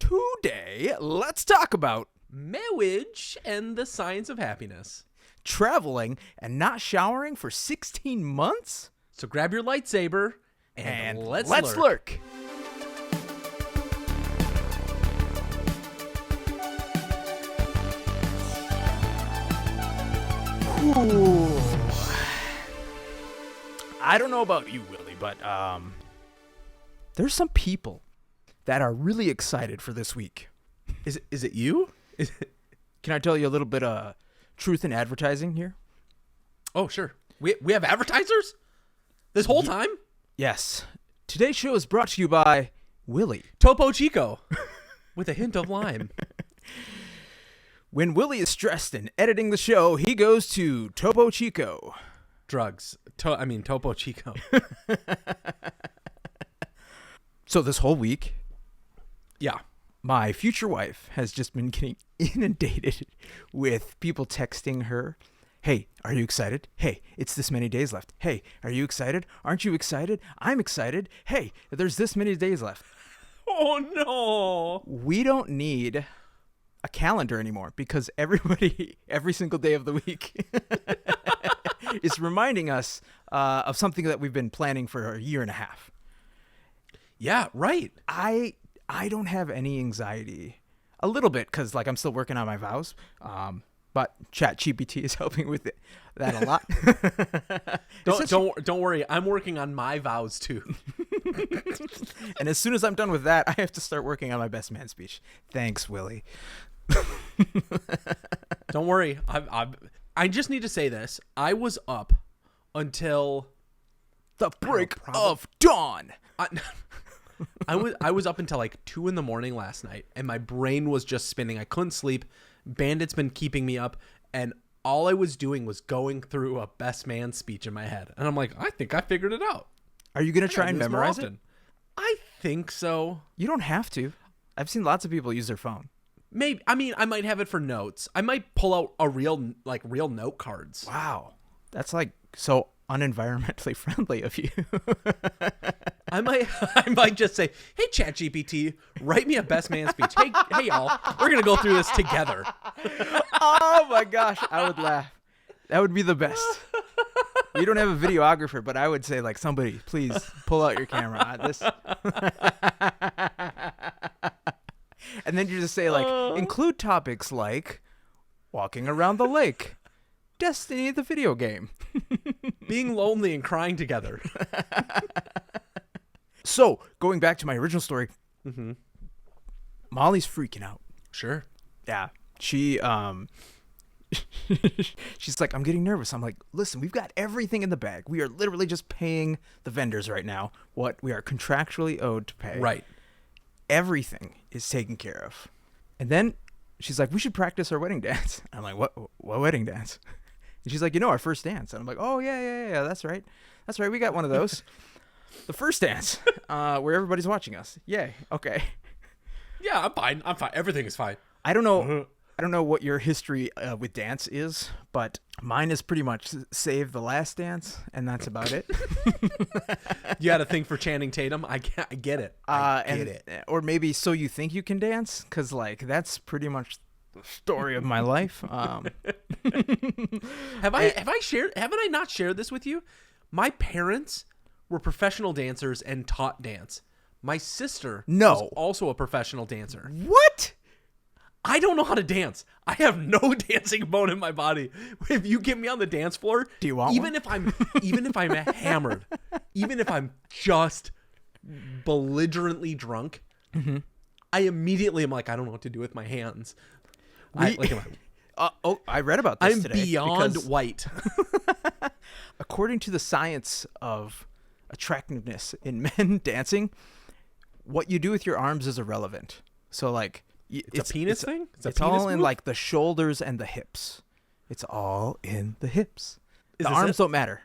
Today, let's talk about marriage and the science of happiness. traveling and not showering for 16 months? So grab your lightsaber and let's lurk. lurk. Ooh. I don't know about you, Willie, but there's some people that are really excited for this week. Is it you? Can I tell you a little bit of truth in advertising here? Oh, sure. We have advertisers? This whole time? Yes. Today's show is brought to you by Willie. Topo Chico. With a hint of lime. When Willie is stressed in editing the show, he goes to Topo Chico. Drugs. Topo Chico. So this whole week, Yeah. my future wife has just been getting inundated with people texting her, "Hey, are you excited? Hey, it's this many days left. Hey, are you excited? Aren't you excited? I'm excited. Hey, there's this many days left." Oh, no. We don't need a calendar anymore because everybody, every single day of the week is reminding us of something that we've been planning for a year and a half. Yeah, right. I don't have any anxiety. A little bit because I'm still working on my vows. But ChatGPT is helping with that a lot. Don't worry. I'm working on my vows too. And as soon as I'm done with that, I have to start working on my best man speech. Thanks, Willie. Don't worry. I just need to say this. I was up until The break of dawn. I was up until 2 a.m. last night, and my brain was just spinning. I couldn't sleep. Bandit's been keeping me up, and all I was doing was going through a best man speech in my head. And I'm like, I think I figured it out. Are you going to try I and do this more memorize it? often. I think so. You don't have to. I've seen lots of people use their phone. Maybe. I might have it for notes. I might pull out a real note cards. Wow. That's so unenvironmentally friendly of you. I might just say, "Hey, ChatGPT, write me a best man speech. Hey, y'all, we're gonna go through this together." Oh my gosh, I would laugh. That would be the best. We don't have a videographer, but I would say somebody, please pull out your camera. And then you just say include topics like walking around the lake, Destiny the video game. Being lonely and crying together. So, going back to my original story, Molly's freaking out. Sure. Yeah. She she's like, "I'm getting nervous." I'm like, "Listen, we've got everything in the bag. We are literally just paying the vendors right now what we are contractually owed to pay. Right. Everything is taken care of." And then she's like, "We should practice our wedding dance." I'm like, What wedding dance?" And she's like, "Our first dance." And I'm like, "Oh, yeah, that's right. That's right. We got one of those." The first dance, where everybody's watching us. Yay. Okay. Yeah, I'm fine. Everything is fine. I don't know what your history with dance is, but mine is pretty much Save the Last Dance, and that's about it. You had a thing for Channing Tatum. I get it. I get it. Or maybe So You Think You Can Dance, because that's pretty much the story of my life. Haven't I not shared this with you? My parents were professional dancers and taught dance. My sister was also a professional dancer. What? I don't know how to dance. I have no dancing bone in my body. If you get me on the dance floor, do you want even if I'm hammered, even if I'm just belligerently drunk, I immediately am like, I don't know what to do with my hands. I read about this I'm today. beyond white. According to the science of attractiveness in men dancing, what you do with your arms is irrelevant. So it's a penis thing? It's all in the shoulders and the hips. It's all in the hips. The arms don't matter.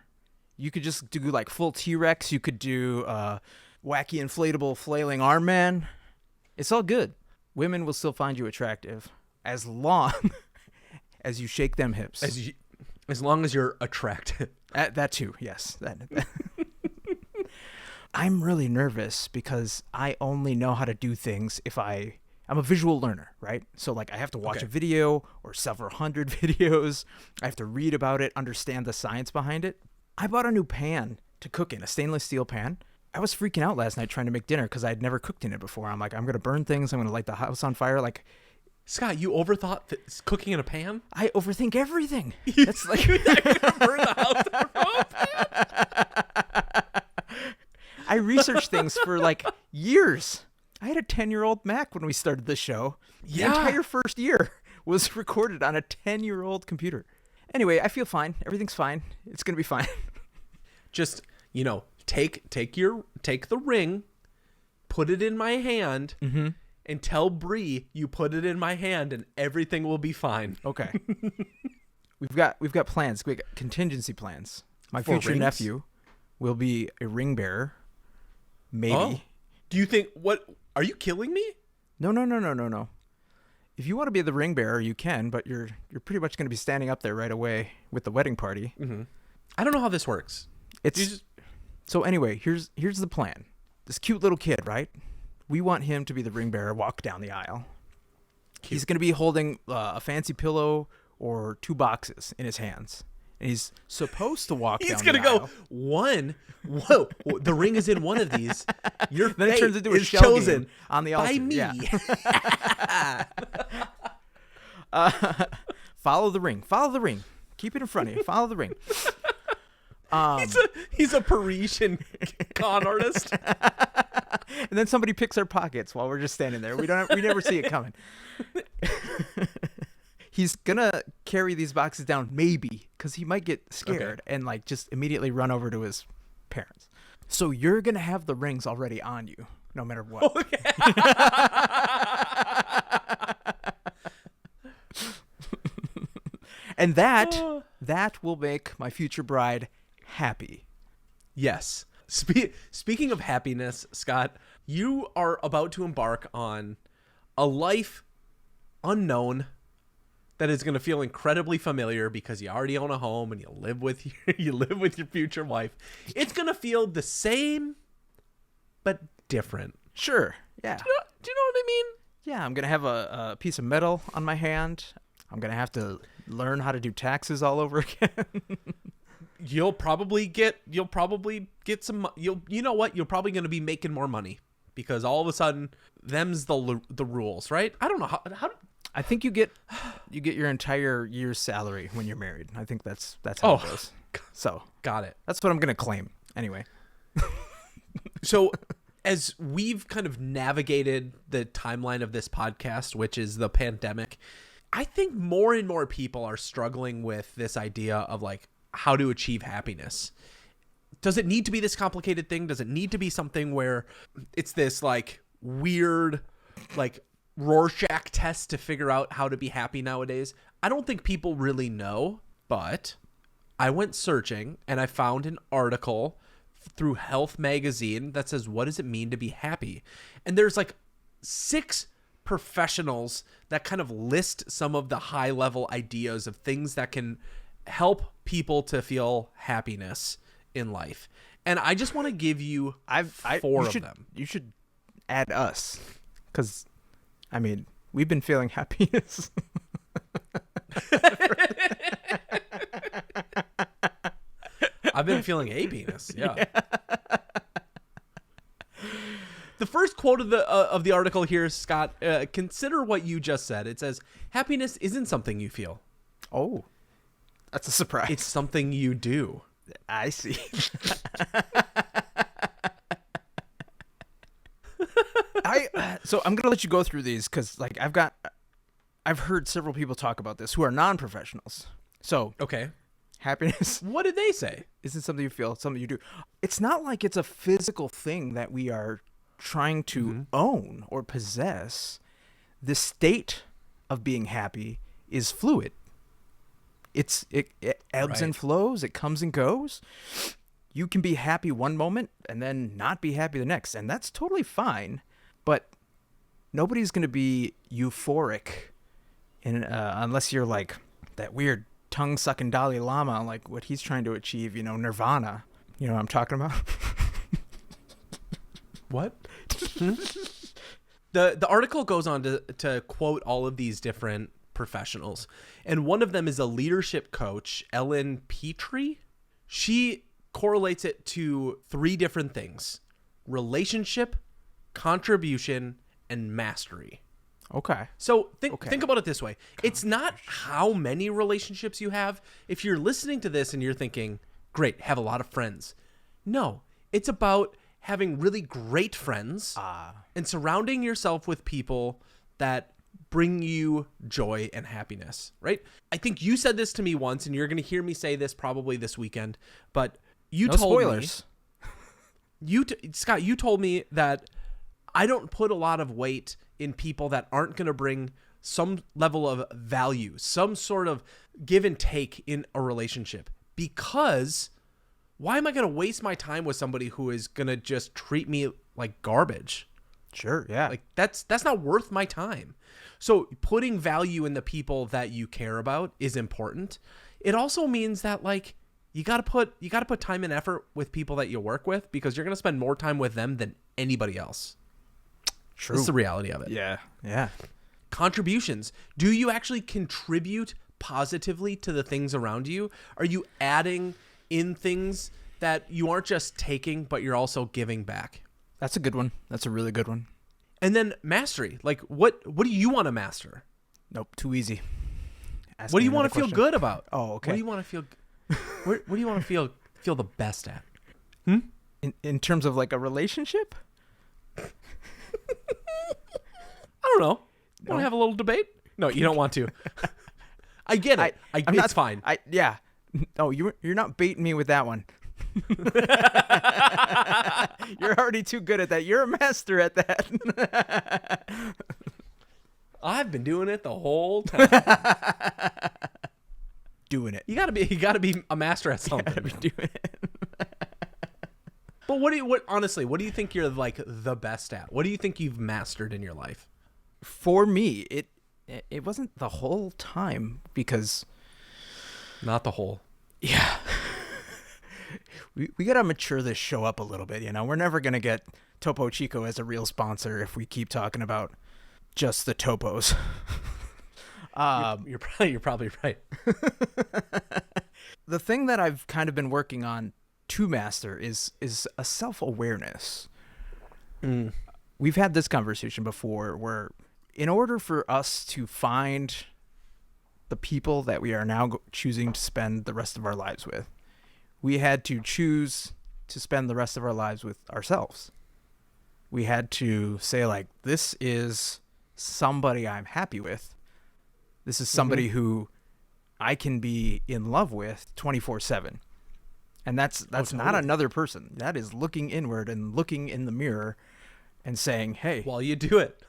You could just do full T-Rex. You could do wacky inflatable flailing arm man. It's all good. Women will still find you attractive as long as you shake them hips. As long as you're attractive. That too, yes. I'm really nervous because I only know how to do things if I I'm a visual learner, right? So like I have to watch Okay. a video or several hundred videos. I have to read about it, understand the science behind it. I bought a new pan to cook in, a stainless steel pan. I was freaking out last night trying to make dinner because I had never cooked in it before. I'm like, I'm going to burn things. I'm going to light the house on fire. Like, Scott, you overthought cooking in a pan? I overthink everything. That's like You're gonna burn the house down from a pan? I researched things for like years. I had a 10-year-old Mac when we started this show. Yeah. The entire first year was recorded on a 10-year-old computer. Anyway, I feel fine. Everything's fine. It's going to be fine. Just, take the ring, put it in my hand, and tell Bree you put it in my hand, and everything will be fine. Okay. We've got plans. We got contingency plans. My For future rings? nephew will be a ring bearer. Maybe. Oh. Do you think what? Are you killing me? No. If you want to be the ring bearer, you can, but you're pretty much going to be standing up there right away with the wedding party. I don't know how this works. It's so anyway. Here's the plan. This cute little kid, right? We want him to be the ring bearer. Walk down the aisle. He's going to be holding a fancy pillow or 2 boxes in his hands, and he's supposed to walk. He's down gonna the go aisle. one. Whoa! The ring is in one of these. Your Then it fate turns into a is shell chosen game on the altar. by me. Yeah. Follow the ring. Follow the ring. Keep it in front of you. Follow the ring. He's a Parisian con artist. And then somebody picks our pockets while we're just standing there. We never see it coming. He's gonna carry these boxes down, maybe, because he might get scared and like just immediately run over to his parents. So you're gonna have the rings already on you, no matter what. Okay. And that will make my future bride happy. Yes. Speaking of happiness, Scott, you are about to embark on a life unknown that is going to feel incredibly familiar because you already own a home and you live with your future wife. It's going to feel the same but different. Sure. Yeah. Do you know what I mean? Yeah, I'm going to have a piece of metal on my hand. I'm going to have to learn how to do taxes all over again. You'll probably get some, you know what? You're probably going to be making more money because all of a sudden them's the rules, right? I don't know how I think you get your entire year's salary when you're married. I think that's how it goes. So got it. that's what I'm going to claim anyway. So as we've kind of navigated the timeline of this podcast, which is the pandemic, I think more and more people are struggling with this idea of like how to achieve happiness. Does it need to be this complicated thing? Does it need to be something where it's this like weird, like Rorschach test to figure out how to be happy nowadays? I don't think people really know, but I went searching and I found an article through Health Magazine that says, what does it mean to be happy? And there's like 6 professionals that kind of list some of the high level ideas of things that can help people to feel happiness in life. And I just want to give you 4 of them. You should add us because, I mean, we've been feeling happiness. I've been feeling a penis. Yeah. The first quote of the article here, Scott, consider what you just said. It says, happiness isn't something you feel. Oh, that's a surprise. It's something you do. I see. So I'm gonna let you go through these because like I've heard several people talk about this who are non-professionals. So Okay. happiness What did they say? isn't something you feel, it's something you do. It's not like it's a physical thing that we are trying to own or possess. The state of being happy is fluid. It ebbs and Right. flows. It comes and goes. You can be happy one moment and then not be happy the next, and that's totally fine. But nobody's going to be euphoric unless you're like that weird tongue-sucking Dalai Lama, like what he's trying to achieve, nirvana. You know what I'm talking about? What? The article goes on to quote all of these different professionals, and one of them is a leadership coach, Ellen Petrie. She correlates it to 3 different things: relationship, contribution, and mastery. Okay. So think about it this way. It's not how many relationships you have. If you're listening to this and you're thinking, great, have a lot of friends. No, it's about having really great friends and surrounding yourself with people that bring you joy and happiness, right? I think you said this to me once, and you're going to hear me say this probably this weekend, but you No told spoilers. me, Scott, you told me that I don't put a lot of weight in people that aren't going to bring some level of value, some sort of give and take in a relationship, because why am I going to waste my time with somebody who is going to just treat me like garbage? Sure, yeah. Like that's not worth my time. So putting value in the people that you care about is important. It also means that like you got to put time and effort with people that you work with, because you're going to spend more time with them than anybody else. True. That's the reality of it. Yeah. Yeah. Contributions. Do you actually contribute positively to the things around you? Are you adding in things that you aren't just taking, but you're also giving back? That's a good one. That's a really good one. And then mastery. Like what do you want to master? Nope, too easy. Ask What do me you want another to feel question. good about? Oh, okay. What do you want to feel what do you want to feel the best at? In terms of like a relationship? I don't know. Want to have a little debate? No, you don't want to. I get it. I'm it's not fine. Yeah. No, you're not baiting me with that one. You're already too good at that. You're a master at that. I've been doing it the whole time. Doing it. You gotta be a master at something. Doing it. But honestly, what do you think you're like the best at? What do you think you've mastered in your life? For me, it wasn't the whole time, because Not the whole. yeah. We got to mature this show up a little bit, you know. We're never going to get Topo Chico as a real sponsor if we keep talking about just the topos. You're probably right. The thing that I've kind of been working on to master is a self-awareness. We've had this conversation before, where in order for us to find the people that we are now choosing to spend the rest of our lives with, we had to choose to spend the rest of our lives with ourselves. We had to say, like, this is somebody I'm happy with. This is somebody who I can be in love with 24/7. And that's not another person. That is looking inward and looking in the mirror and saying, hey. While you do it.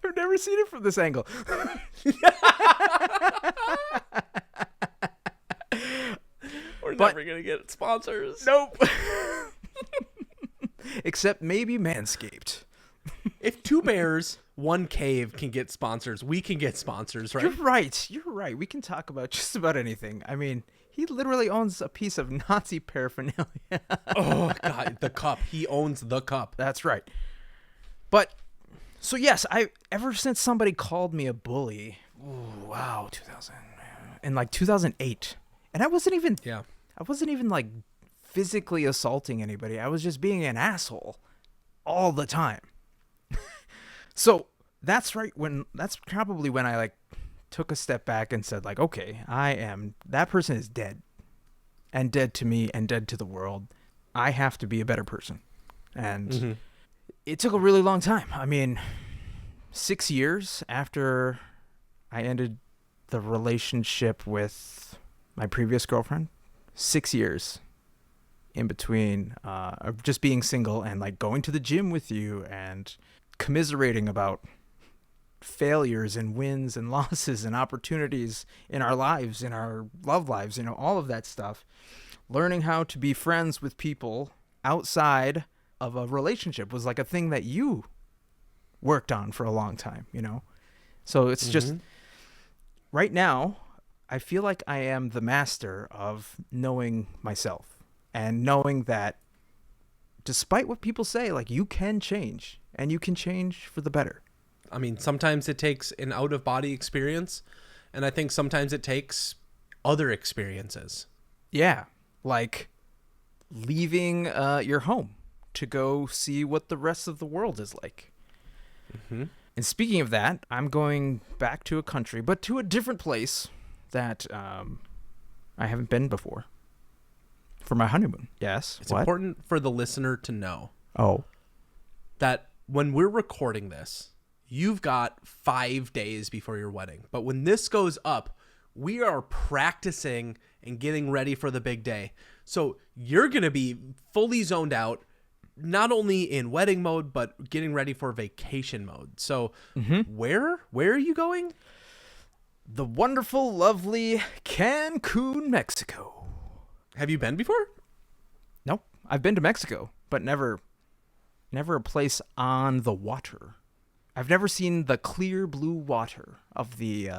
I've never seen it from this angle. We're never going to get sponsors. Nope. Except maybe Manscaped. If 2 bears, 1 cave can get sponsors, we can get sponsors, right? You're right. We can talk about just about anything. I mean, he literally owns a piece of Nazi paraphernalia. Oh, God. The cup. He owns the cup. That's right. But, so yes, ever since somebody called me a bully, wow, 2000, in like 2008, and I wasn't even like physically assaulting anybody. I was just being an asshole all the time. So that's probably when I like took a step back and said, like, okay, that person is dead, and dead to me and dead to the world. I have to be a better person. And it took a really long time. I mean, 6 years after I ended the relationship with my previous girlfriend, 6 years in between of just being single and like going to the gym with you and commiserating about failures and wins and losses and opportunities in our lives, in our love lives, you know, all of that stuff. Learning how to be friends with people outside of a relationship was like a thing that you worked on for a long time, you know? So it's just right now, I feel like I am the master of knowing myself and knowing that despite what people say, like, you can change, and you can change for the better. I mean, sometimes it takes an out-of-body experience, and I think sometimes it takes other experiences. Yeah, like leaving your home to go see what the rest of the world is like. Mm-hmm. And speaking of that, I'm going back to a country, but to a different place that I haven't been before for my honeymoon. Yes. It's what? important for the listener to know Oh. that when we're recording this, you've got 5 days before your wedding. But when this goes up, we are practicing and getting ready for the big day. So you're going to be fully zoned out, not only in wedding mode, but getting ready for vacation mode. So where are you going? The wonderful, lovely Cancun, Mexico. Have you been before? Nope. I've been to Mexico, but never a place on the water. I've never seen the clear blue water of the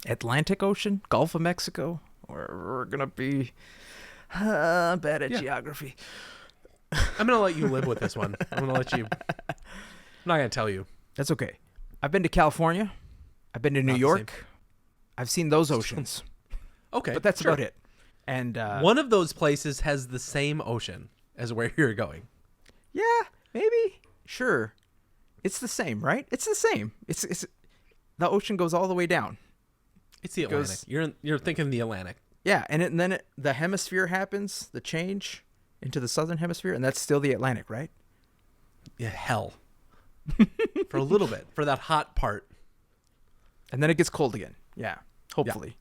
Atlantic Ocean, Gulf of Mexico. We're going to be bad at geography. I'm going to let you live with this one. I'm going to let you. I'm not going to tell you. That's okay. I've been to California. I've been to New York. I've seen those oceans. Okay. But that's about it. And one of those places has the same ocean as where you're going. Yeah, maybe. Sure. It's the same, right? It's the same. It's the ocean goes all the way down. It's the Atlantic. You're thinking the Atlantic. Yeah, and then the hemisphere happens, the change into the southern hemisphere, and that's still the Atlantic, right? Yeah, hell. For a little bit, for that hot part. And then it gets cold again. Yeah, hopefully.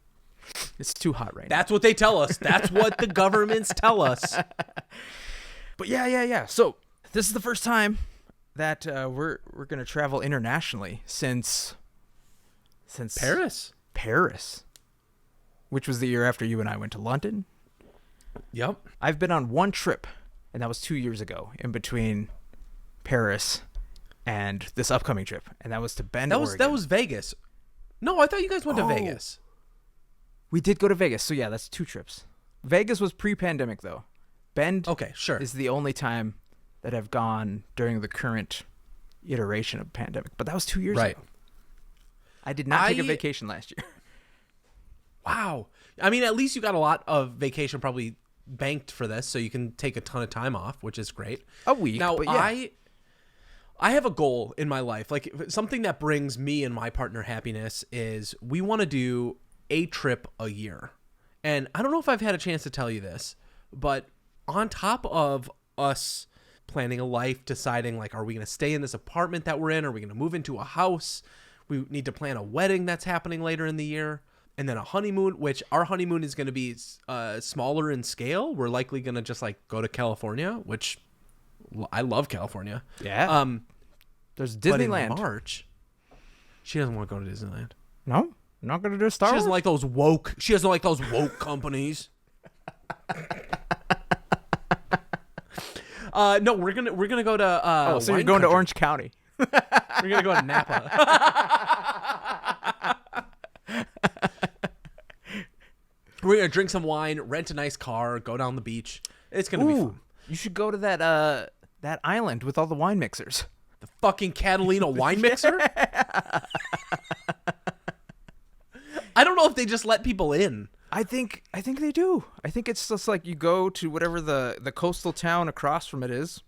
Yeah. It's too hot right now. That's what they tell us. That's what the governments tell us. But yeah. So this is the first time that we're going to travel internationally since Paris, which was the year after you and I went to London. Yep. I've been on one trip, and that was 2 years ago, in between Paris and this upcoming trip, and that was to Bend, Oregon. That was Vegas. No, I thought you guys went to Vegas. We did go to Vegas, so yeah, that's 2 trips. Vegas was pre-pandemic, though. Bend is the only time that I've gone during the current iteration of pandemic, but that was 2 years ago. I did not take a vacation last year. Wow. I mean, at least you got a lot of vacation probably banked for this, so you can take a ton of time off, which is great. A week, now, but yeah. I have a goal in my life. Like, something that brings me and my partner happiness is we want to do a trip a year. And I don't know if I've had a chance to tell you this, but on top of us planning a life, deciding, like, are we going to stay in this apartment that we're in? Are we going to move into a house? We need to plan a wedding that's happening later in the year. And then a honeymoon, which our honeymoon is going to be smaller in scale. We're likely going to just, like, go to California, which I love California. Yeah. There's Disneyland. But in March, she doesn't want to go to Disneyland. No, I'm not going to do Star Wars. She doesn't like those woke. She doesn't like those woke companies. No, we're gonna go to. So you're going to Orange County. We're gonna go to Napa. We're gonna drink some wine, rent a nice car, go down the beach. It's gonna be fun. You should go to that island with all the wine mixers. The fucking Catalina wine mixer? I don't know if they just let people in. I think they do. I think it's just like you go to whatever the coastal town across from it is.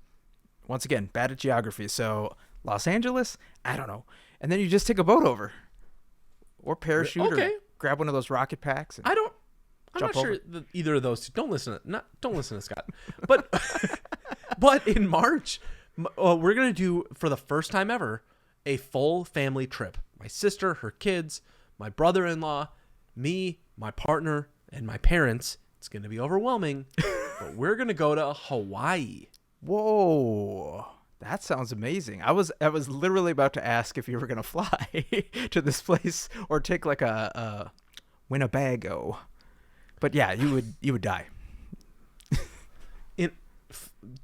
Once again, bad at geography. So Los Angeles, I don't know. And then you just take a boat over. Or parachute or grab one of those rocket packs. And I'm not sure that either of those. Don't listen to Scott. But but in March, we're going to do, for the first time ever, a full family trip. My sister, her kids, my brother-in-law, me, my partner, and my parents. It's going to be overwhelming, but we're going to go to Hawaii. Whoa. That sounds amazing. I was literally about to ask if you were going to fly to this place or take like a Winnebago. But yeah, you would die.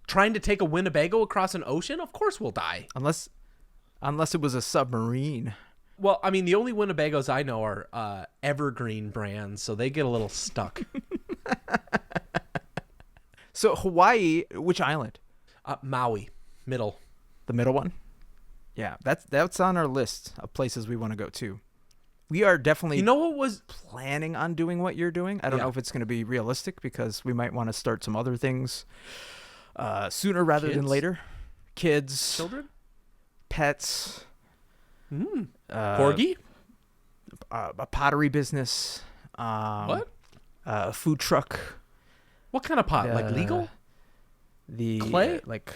Trying to take a Winnebago across an ocean? Of course we'll die. Unless it was a submarine. Well, I mean, the only Winnebagos I know are Evergreen brands, so they get a little stuck. So Hawaii, which island? Maui, middle. The middle one? Yeah, that's on our list of places we want to go to. We are definitely You know what was planning on doing what you're doing. I don't Yeah. know if it's going to be realistic because we might want to start some other things sooner rather than Kids? later. Kids, children? pets, Corgi? a pottery business, What? a food truck. What kind of pot? Like legal? The Clay? like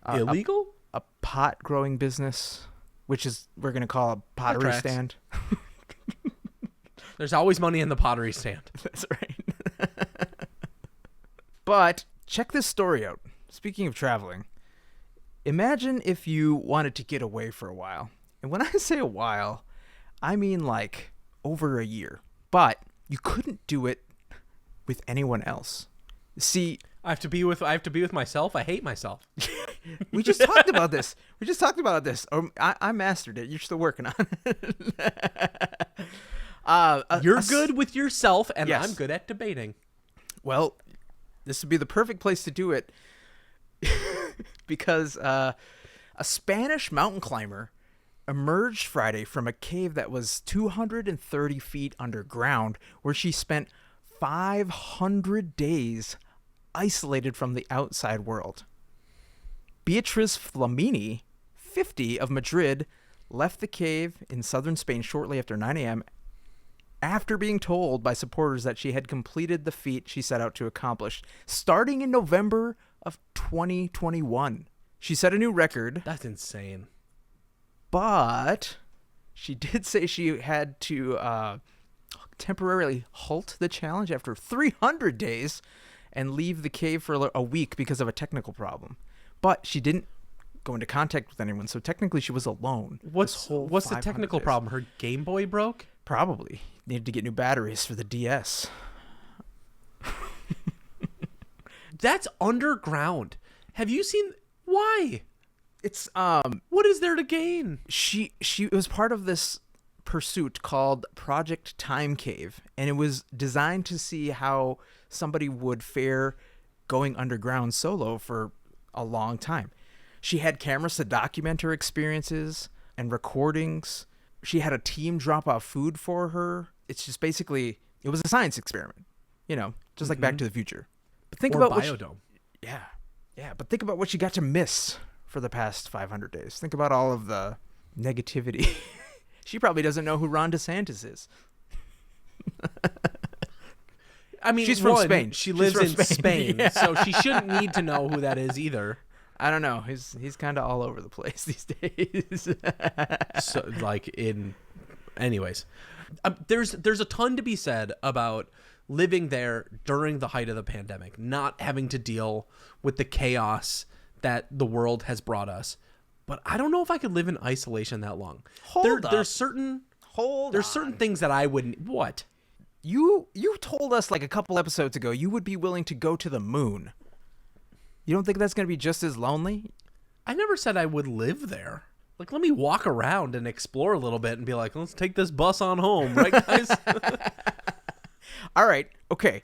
Illegal? a pot growing business, which is we're gonna call a pottery tracks. stand. There's always money in the pottery stand. That's right. But check this story out. Speaking of traveling, imagine if you wanted to get away for a while. And when I say a while, I mean like over a year. But you couldn't do it with anyone else. See, I have to be with myself. I hate myself. we just talked about this. I mastered it. You're still working on it. You're good with yourself, and Yes. I'm good at debating. Well, this would be the perfect place to do it because a Spanish mountain climber emerged Friday from a cave that was 230 feet underground, where she spent 500 days isolated from the outside world. Beatriz Flamini, 50, of Madrid, left the cave in southern Spain shortly after 9 a.m. after being told by supporters that she had completed the feat she set out to accomplish, starting in November of 2021. She set a new record, That's insane. but she did say she had to temporarily halt the challenge after 300 days and leave the cave for a week because of a technical problem. But she didn't go into contact with anyone, so technically she was alone. What's the 500 technical days. problem? Her Game Boy broke? Probably needed to get new batteries for the DS. That's underground. Have you seen why? It's What is there to gain? she was part of this pursuit called Project Time Cave, and it was designed to see how somebody would fare going underground solo for a long time. She had cameras to document her experiences and recordings. She had a team drop off food for her. It's just basically, it was a science experiment, just like Back to the Future. But think Or about Biodome. but think about what she got to miss for the past 500 days. Think about all of the negativity. She probably doesn't know who Ron DeSantis is. I mean, She's from Spain. She She's lives from in Spain, Yeah. so she shouldn't need to know who that is either. I don't know. He's kind of all over the place these days. So, anyways, there's a ton to be said about living there during the height of the pandemic, not having to deal with the chaos that the world has brought us. But I don't know if I could live in isolation that long. Hold up. There's certain things that I wouldn't. What? You told us like a couple episodes ago you would be willing to go to the moon. You don't think that's going to be just as lonely? I never said I would live there. Like, let me walk around and explore a little bit and be like, let's take this bus on home, right, guys? All right. Okay.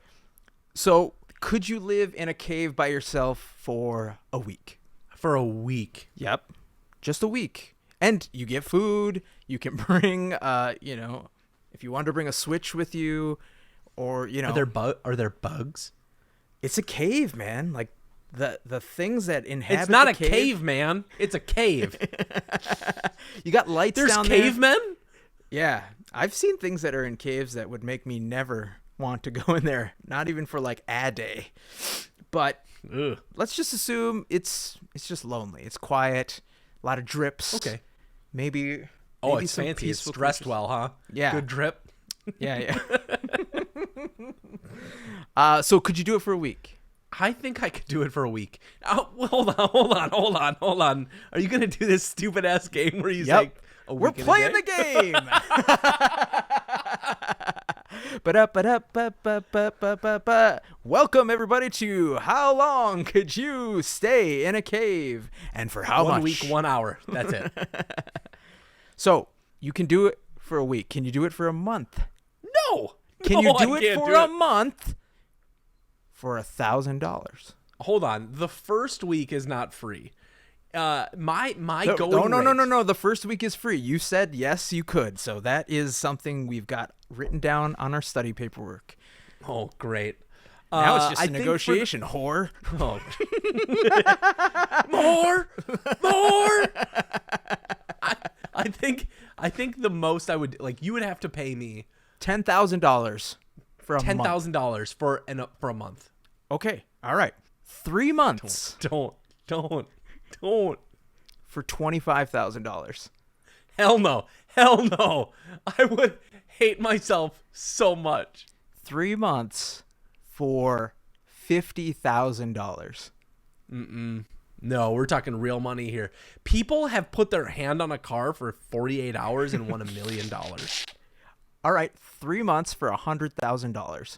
So, could you live in a cave by yourself for a week? For a week. Yep. Just a week. And you get food. You can bring, if you wanted to bring a Switch with you, or, Are there bugs? it's a cave, man. Like, the things that inhabit It's not the a cave, man. It's a cave. You got lights There's down there. cavemen? Yeah. I've seen things that are in caves that would make me never want to go in there. Not even for like a day. But Ugh. let's just assume it's just lonely. It's quiet. A lot of drips. Okay. Maybe Oh, maybe it's some fancy. It's peaceful dressed creatures. well, huh? Yeah. Good drip. Yeah. So could you do it for a week? I think I could do it for a week. Oh, hold on. Are you gonna do this stupid ass game where you say a week? We're playing the game. Ba-da-ba-da-ba-ba-ba-ba-ba. Welcome everybody to How Long Could You Stay in a Cave, and for how much? 1 week, 1 hour. That's it. So you can do it for a week. Can you do it for a month? No. Can No, you do I it can't for do a it. month for $1,000? hold on. The first week is not free. My No, going no. The first week is free. You said yes, you could. So that is something we've got written down on our study paperwork. Oh, great. Now it's just I a think negotiation, whore. Oh. More. I think the most I would like. You would have to pay me $10,000 for a month. $10,000 for a month. Okay. All right. 3 months Don't. for $25,000. Hell no. I would hate myself so much. 3 months for $50,000. No, we're talking real money here. People have put their hand on a car for 48 hours and won $1 million. All right. 3 months for $100,000.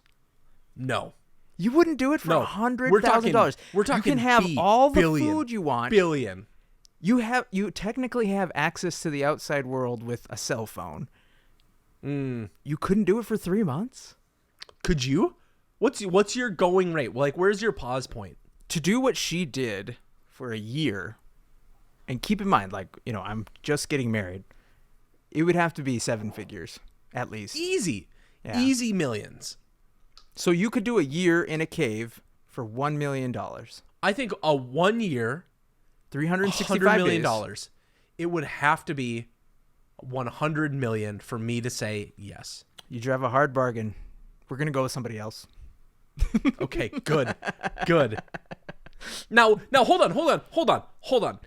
No. You wouldn't do it for No. $100,000. We're talking You can have B, all the billion, food you want. Billion. You technically have access to the outside world with a cell phone. You couldn't do it for 3 months? Could you? What's your going rate? Like, where's your pause point? To do what she did for a year, and keep in mind, like, I'm just getting married, it would have to be 7 figures, at least. Easy. Yeah. Easy millions. So you could do a year in a cave for $1 million. I think a 1 year, 365 $100 million. days. It would have to be 100 million for me to say yes. You drive a hard bargain. We're going to go with somebody else. Okay, good. Now hold on.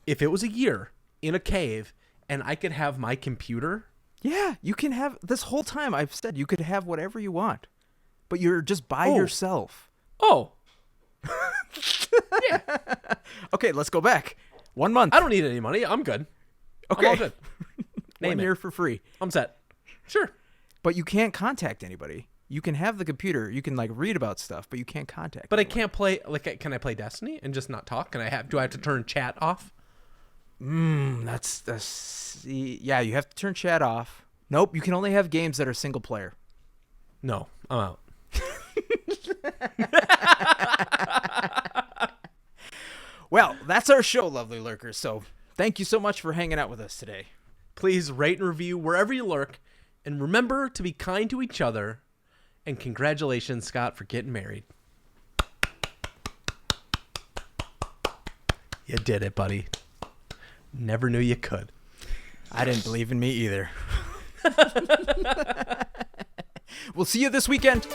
If it was a year in a cave and I could have my computer, Yeah, you can have, this whole time I've said you could have whatever you want, but you're just by yourself. oh, Okay, let's go back. 1 month. I don't need any money. I'm good. Okay. I'm all good. Name 1 it. year for free. I'm set. Sure. But you can't contact anybody. You can have the computer. You can like read about stuff, but you can't contact. But I anyone. can't play. Like, can I play Destiny and just not talk? Do I have to turn chat off? Yeah, you have to turn chat off. Nope, you can only have games that are single player. No, I'm out. Well, that's our show, lovely lurkers. So thank you so much for hanging out with us today. Please rate and review wherever you lurk, and remember to be kind to each other. And congratulations, Scott, for getting married. You did it, buddy. Never knew you could. I didn't believe in me either. We'll see you this weekend.